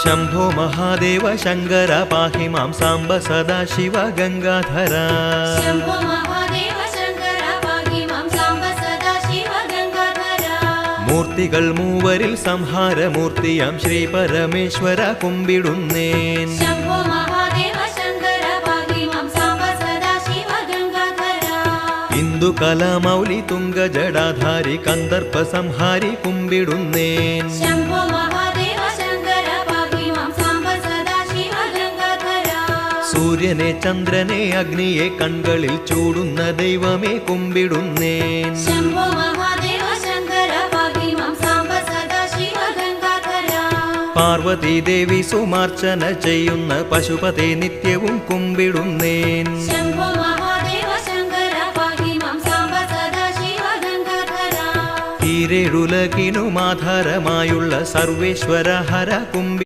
शंभो महादेव शंकर पाहि मां सांब सदाशिव गंगाधर शंभो महादेव शंकर पाहि मां सांब सदाशिव गंगाधर मूर्तिകൾ മൂവരിൽ സംഹാരമൂർത്തിയാം ശ്രീ പരമേശ്വര കുമ്പിടുന്നേൻ शंभो महादेव शंकर पाहि मां सांब सदाशिव गंगाधर इंदु कलामौलि तुंग जडाधारी कंदर्प संहारी कुम्बिडुन्नेन शंभो महादेव शंकर पाहि मां सांब सदाशिव गंगाधर सूर्यने चंद्रने अग्निये कण्കളിൽ ചൂടുന്ന ദൈവമേ കുമ്പിടുന്നേൻ शंभो महादेव शंकर पाहि मां सांब सदाशिव गंगाधर पार्वती देवी सुमार्चന ചെയ്യുന്ന പശുപതേ നിത്യവും കുമ്പിടുന്നേൻ शंभो महादेव शंकर पाहि मां सांब सदाशिव गंगाधर ഈരേഴുലകിനും ആധാരമായുള്ള സർവേശ്വര ഹര കുമ്പി